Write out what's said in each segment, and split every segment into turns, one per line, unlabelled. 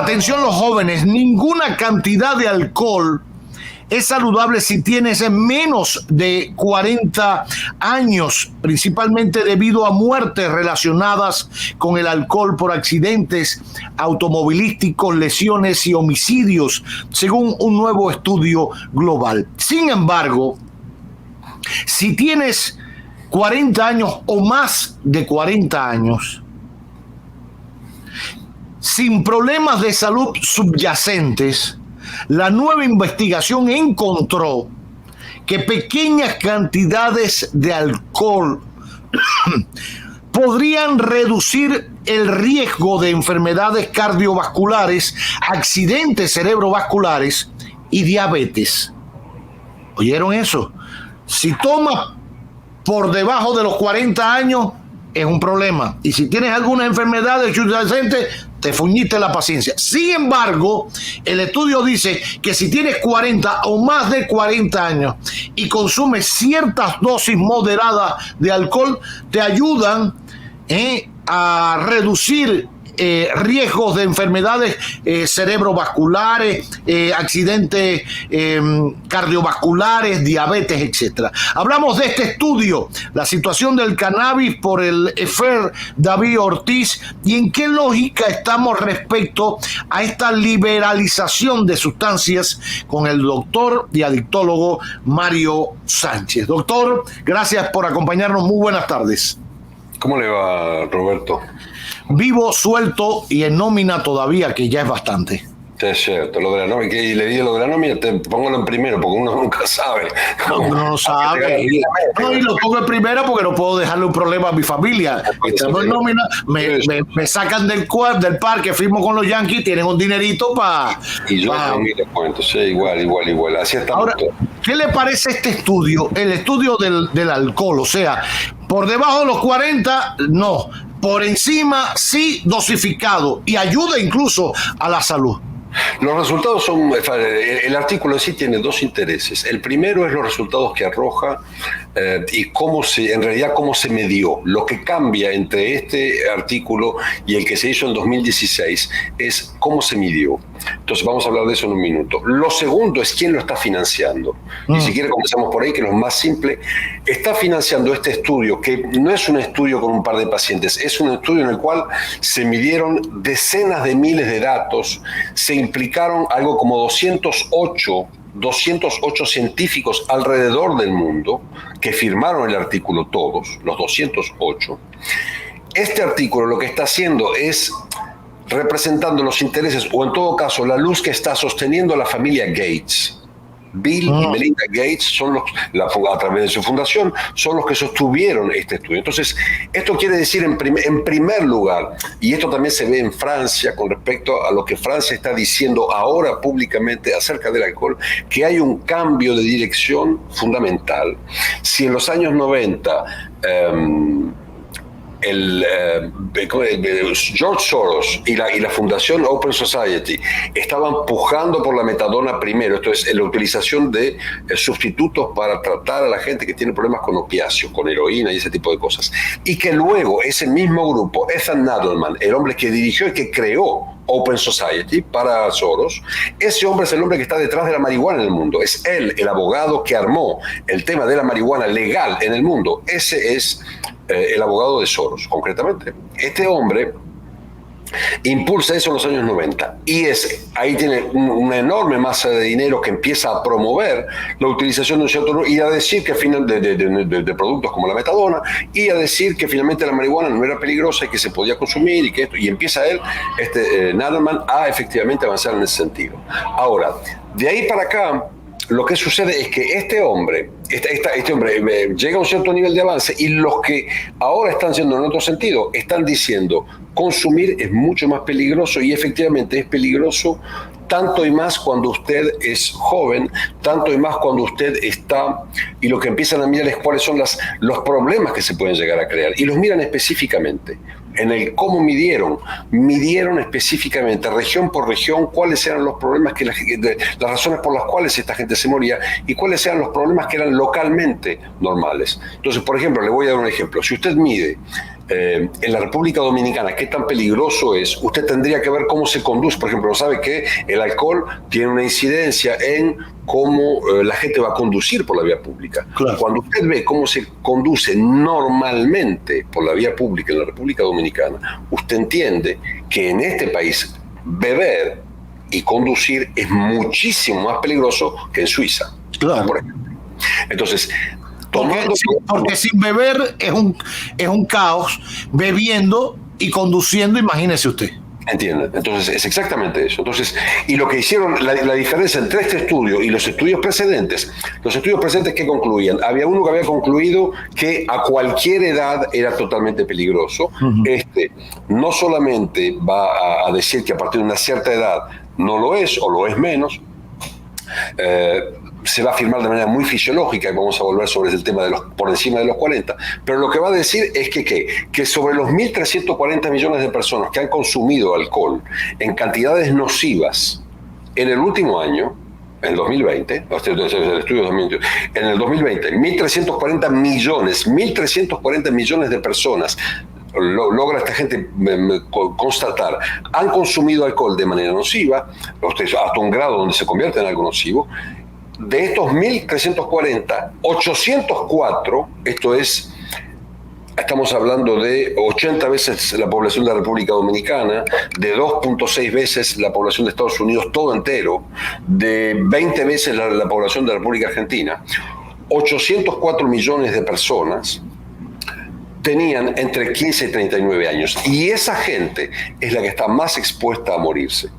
Atención los jóvenes, ninguna cantidad de alcohol es saludable si tienes menos de 40 años, principalmente debido a muertes relacionadas con el alcohol por accidentes automovilísticos, lesiones y homicidios, según un nuevo estudio global. Sin embargo, si tienes 40 años o más de 40 años, sin problemas de salud subyacentes, la nueva investigación encontró que pequeñas cantidades de alcohol podrían reducir el riesgo de enfermedades cardiovasculares, accidentes cerebrovasculares y diabetes. ¿Oyeron eso? Si tomas por debajo de los 40 años, es un problema. Y si tienes alguna enfermedad subyacente, te fuñiste la paciencia. Sin embargo, el estudio dice que si tienes 40 o más de 40 años y consumes ciertas dosis moderadas de alcohol, te ayudan a reducir riesgos de enfermedades cerebrovasculares, accidentes cardiovasculares, diabetes, etc. Hablamos de este estudio, la situación del cannabis por el Efer David Ortiz y en qué lógica estamos respecto a esta liberalización de sustancias con el doctor y adictólogo Mario Sánchez. Doctor, gracias por acompañarnos. Muy buenas tardes.
¿Cómo le va, Roberto?
Vivo, suelto y en nómina todavía, que ya es bastante.
Sí, es cierto, lo de la nómina, y le digo lo de la nómina, póngalo en primero, porque uno nunca sabe.
Uno no sabe. No, y lo pongo en primera porque no puedo dejarle un problema a mi familia. Estamos en nómina, me sacan del parque, firmo con los Yankees, tienen un dinerito para...
Y yo también les cuento, sí, igual. Así estamos.
Ahora,
todos.
¿qué le parece este estudio? El estudio del alcohol, o sea, por debajo de los 40, no. Por encima, sí, dosificado y ayuda incluso a la salud.
Los resultados son, el artículo en sí tiene dos intereses. El primero es los resultados que arroja y en realidad cómo se midió. Lo que cambia entre este artículo y el que se hizo en 2016 es cómo se midió. Entonces vamos a hablar de eso en un minuto. Lo segundo es quién lo está financiando. Y si quiere comenzamos por ahí, que es lo más simple. Está financiando este estudio, que no es un estudio con un par de pacientes, es un estudio en el cual se midieron decenas de miles de datos, se implicaron algo como 208 científicos alrededor del mundo que firmaron el artículo todos, los 208. Este artículo lo que está haciendo es representando los intereses, o en todo caso la luz que está sosteniendo la familia Gates. Bill y Melinda Gates son a través de su fundación, son los que sostuvieron este estudio. Entonces, esto quiere decir en primer lugar, y esto también se ve en Francia con respecto a lo que Francia está diciendo ahora públicamente acerca del alcohol, que hay un cambio de dirección fundamental. Si en los años 90 George Soros y la Fundación Open Society estaban pujando por la metadona primero, esto es la utilización de sustitutos para tratar a la gente que tiene problemas con opiáceos, con heroína y ese tipo de cosas, y que luego ese mismo grupo, Ethan Nadelmann, el hombre que dirigió y que creó Open Society para Soros, ese hombre es el hombre que está detrás de la marihuana en el mundo, es él el abogado que armó el tema de la marihuana legal en el mundo, ese es el abogado de Soros, concretamente. Este hombre impulsa eso en los años 90 y ahí tiene una enorme masa de dinero que empieza a promover la utilización de un cierto y a decir que de productos como la metadona y a decir que finalmente la marihuana no era peligrosa y que se podía consumir y empieza él, Nadelmann, a efectivamente avanzar en ese sentido. Ahora, de ahí para acá, lo que sucede es que este hombre llega a un cierto nivel de avance y los que ahora están siendo en otro sentido están diciendo consumir es mucho más peligroso y efectivamente es peligroso tanto y más cuando usted es joven, tanto y más cuando usted está, y lo que empiezan a mirar es cuáles son los problemas que se pueden llegar a crear y los miran específicamente. En el cómo midieron específicamente, región por región, cuáles eran los problemas, las razones por las cuales esta gente se moría y cuáles eran los problemas que eran localmente normales. Entonces, por ejemplo, le voy a dar un ejemplo. Si usted mide en la República Dominicana, qué tan peligroso es, usted tendría que ver cómo se conduce. Por ejemplo, sabe que el alcohol tiene una incidencia en cómo la gente va a conducir por la vía pública.
Claro.
Cuando usted ve cómo se conduce normalmente por la vía pública en la República Dominicana, usted entiende que en este país beber y conducir es muchísimo más peligroso que en Suiza.
Claro.
Por ejemplo. Entonces,
porque sin beber es un caos, bebiendo y conduciendo, imagínese usted.
Entienden. Entonces, es exactamente eso. Entonces, y lo que hicieron, la diferencia entre este estudio y los estudios precedentes, ¿qué concluían? Había uno que había concluido que a cualquier edad era totalmente peligroso. Uh-huh. Este no solamente va a decir que a partir de una cierta edad no lo es o lo es menos, se va a afirmar de manera muy fisiológica, y vamos a volver sobre el tema de por encima de los 40, pero lo que va a decir es que sobre los 1.340 millones de personas que han consumido alcohol en cantidades nocivas en el último año, en el 2020, el estudio 2020, en el 2020, 1.340 millones de personas, logra esta gente constatar, han consumido alcohol de manera nociva, hasta un grado donde se convierte en algo nocivo. De estos 1.340, 804, estamos hablando de 80 veces la población de la República Dominicana, de 2.6 veces la población de Estados Unidos todo entero, de 20 veces la población de la República Argentina. 804 millones de personas tenían entre 15 y 39 años. Y esa gente es la que está más expuesta a morirse.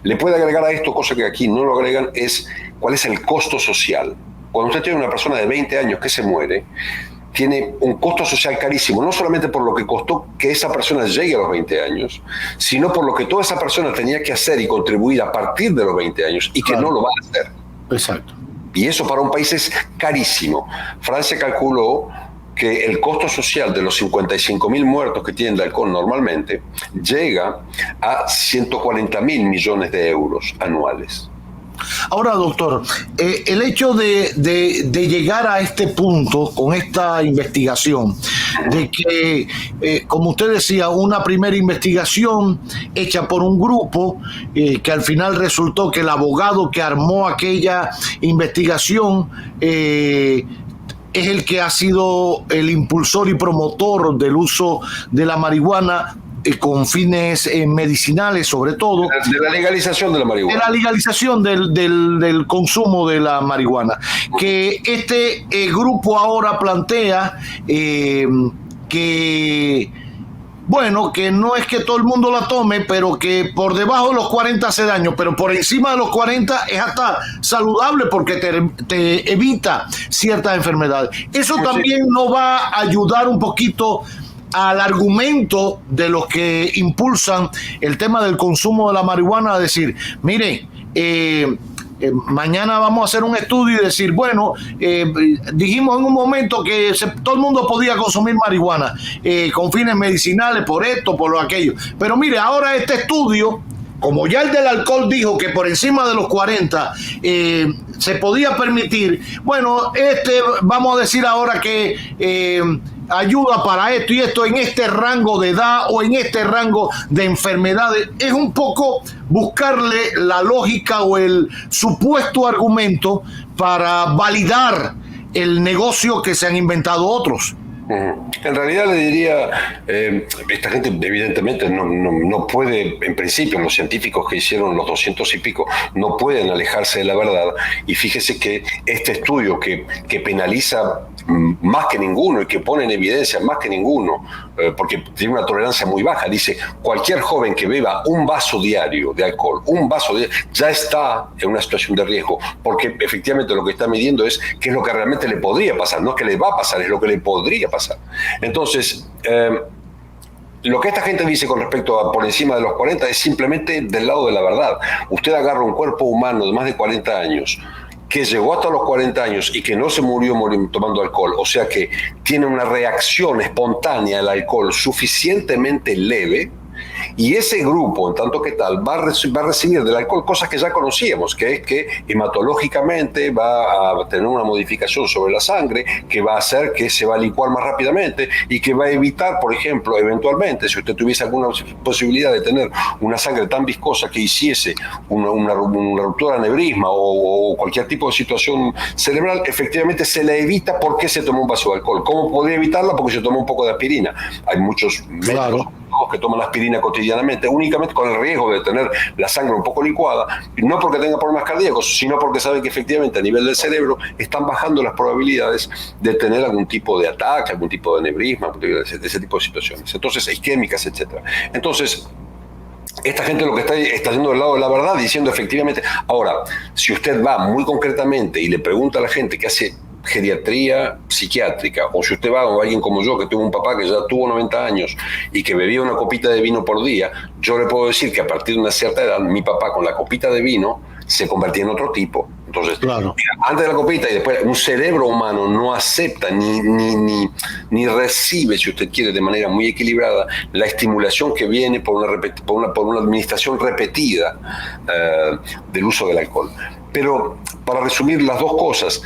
Le puede agregar a esto, cosa que aquí no lo agregan, es cuál es el costo social. Cuando usted tiene una persona de 20 años que se muere, tiene un costo social carísimo, no solamente por lo que costó que esa persona llegue a los 20 años, sino por lo que toda esa persona tenía que hacer y contribuir a partir de los 20 años y que no lo va a hacer.
Exacto.
Y eso para un país es carísimo. Francia calculó que el costo social de los 55.000 muertos que tienen de alcohol normalmente llega a 140.000 millones de euros anuales.
Ahora, doctor, el hecho de llegar a este punto con esta investigación, de que, como usted decía, una primera investigación hecha por un grupo, que al final resultó que el abogado que armó aquella investigación es el que ha sido el impulsor y promotor del uso de la marihuana con fines medicinales, sobre todo.
De la legalización de la marihuana.
De la legalización del consumo de la marihuana. Que este grupo ahora plantea que, bueno, que no es que todo el mundo la tome, pero que por debajo de los 40 hace daño, pero por encima de los 40 es hasta saludable porque te evita ciertas enfermedades. Eso también nos va a ayudar un poquito al argumento de los que impulsan el tema del consumo de la marihuana, a decir, mire, mañana vamos a hacer un estudio y decir, bueno, dijimos en un momento que todo el mundo podía consumir marihuana con fines medicinales, por esto, por lo aquello. Pero mire, ahora este estudio, como ya el del alcohol dijo que por encima de los 40 se podía permitir, bueno, vamos a decir ahora que ayuda para esto y esto en este rango de edad o en este rango de enfermedades. Es un poco buscarle la lógica o el supuesto argumento para validar el negocio que se han inventado otros.
En realidad le diría, esta gente evidentemente no puede, en principio los científicos que hicieron los 200 y pico no pueden alejarse de la verdad, y fíjese que este estudio que penaliza más que ninguno y que pone en evidencia más que ninguno, porque tiene una tolerancia muy baja, dice cualquier joven que beba un vaso diario de alcohol, ya está en una situación de riesgo, porque efectivamente lo que está midiendo es qué es lo que realmente le podría pasar, no es que le va a pasar, es lo que le podría pasar. Entonces, lo que esta gente dice con respecto a por encima de los 40 es simplemente del lado de la verdad. Usted agarra un cuerpo humano de más de 40 años que llegó hasta los 40 años y que no se murió tomando alcohol, o sea que tiene una reacción espontánea al alcohol suficientemente leve, Y ese grupo, en tanto que tal, va a recibir del alcohol cosas que ya conocíamos, que es que hematológicamente va a tener una modificación sobre la sangre, que va a hacer que se va a licuar más rápidamente y que va a evitar, por ejemplo, eventualmente, si usted tuviese alguna posibilidad de tener una sangre tan viscosa que hiciese una ruptura de aneurisma o cualquier tipo de situación cerebral, efectivamente se la evita porque se tomó un vaso de alcohol. ¿Cómo podría evitarla? Porque se tomó un poco de aspirina. Hay muchos médicos que toman la aspirina cotidianamente, únicamente con el riesgo de tener la sangre un poco licuada, no porque tenga problemas cardíacos, sino porque saben que efectivamente a nivel del cerebro están bajando las probabilidades de tener algún tipo de ataque, algún tipo de aneurisma, ese tipo de situaciones. Entonces, isquémicas, etc. Entonces, esta gente lo que está yendo del lado de la verdad, diciendo efectivamente. Ahora, si usted va muy concretamente y le pregunta a la gente que hace geriatría psiquiátrica, o si usted va a alguien como yo, que tuvo un papá que ya tuvo 90 años y que bebía una copita de vino por día, yo le puedo decir que a partir de una cierta edad, mi papá con la copita de vino se convertía en otro tipo. Entonces, antes de la copita y después, un cerebro humano no acepta ni recibe, si usted quiere, de manera muy equilibrada, la estimulación que viene por una administración repetida del uso del alcohol. Pero, para resumir las dos cosas,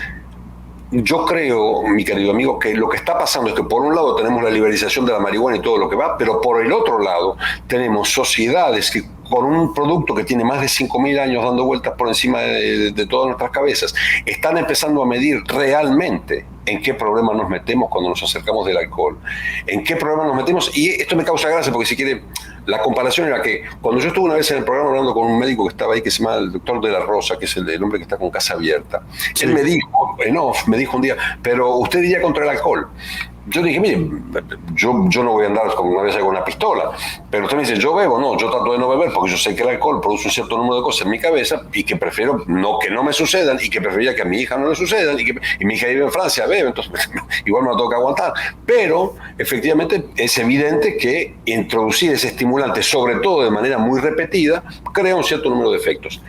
yo creo, mi querido amigo, que lo que está pasando es que por un lado tenemos la liberalización de la marihuana y todo lo que va, pero por el otro lado tenemos sociedades que con un producto que tiene más de 5.000 años dando vueltas por encima de todas nuestras cabezas, están empezando a medir realmente en qué problema nos metemos cuando nos acercamos del alcohol, en qué problema nos metemos. Y esto me causa gracia porque, si quiere, la comparación era que cuando yo estuve una vez en el programa hablando con un médico que estaba ahí, que se llama el doctor de la Rosa, que es el hombre que está con Casa Abierta, él me dijo, en off, me dijo un día, pero usted iría contra el alcohol. Yo dije, mire, yo no voy a andar como una vez con una pistola, pero usted me dice, yo bebo, no, yo trato de no beber porque yo sé que el alcohol produce un cierto número de cosas en mi cabeza y que prefiero que no me sucedan, y que preferiría que a mi hija no le sucedan, y mi hija vive en Francia, bebe, entonces igual me lo tengo que aguantar. Pero efectivamente es evidente que introducir ese estimulante, sobre todo de manera muy repetida, crea un cierto número de efectos.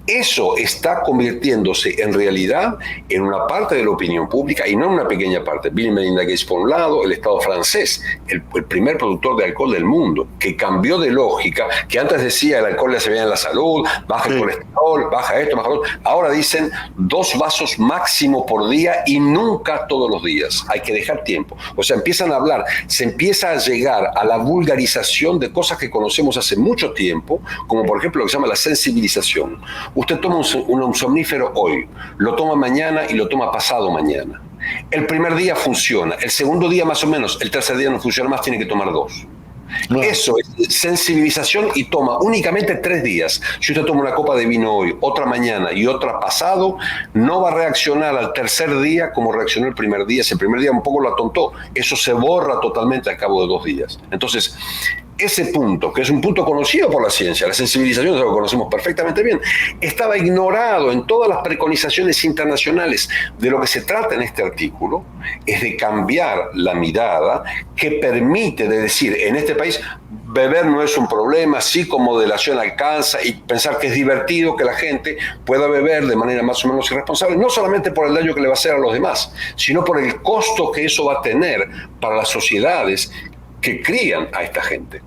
Eso está convirtiéndose en realidad en una parte de la opinión pública, y no en una pequeña parte. Bill y Melinda Gates por un lado, el Estado francés, el primer productor de alcohol del mundo, que cambió de lógica, que antes decía el alcohol le hace bien a la salud, baja el colesterol, baja esto, baja lo otro. Ahora dicen 2 vasos máximo por día y nunca todos los días. Hay que dejar tiempo. O sea, empiezan a hablar, se empieza a llegar a la vulgarización de cosas que conocemos hace mucho tiempo, como por ejemplo lo que se llama la sensibilización. Usted toma un somnífero hoy, lo toma mañana y lo toma pasado mañana. El primer día funciona, el segundo día más o menos, el tercer día no funciona más, tiene que tomar 2. Eso es sensibilización, y toma únicamente 3 días. Si usted toma una copa de vino hoy, otra mañana y otra pasado, no va a reaccionar al tercer día como reaccionó el primer día. Si el primer día un poco lo atontó, eso se borra totalmente al cabo de 2 días. Entonces, ese punto, que es un punto conocido por la ciencia, la sensibilización es algo que conocemos perfectamente bien, estaba ignorado en todas las preconizaciones internacionales. De lo que se trata en este artículo es de cambiar la mirada que permite de decir, en este país, beber no es un problema, sí, con moderación alcanza, y pensar que es divertido que la gente pueda beber de manera más o menos irresponsable, no solamente por el daño que le va a hacer a los demás, sino por el costo que eso va a tener para las sociedades que crían a esta gente.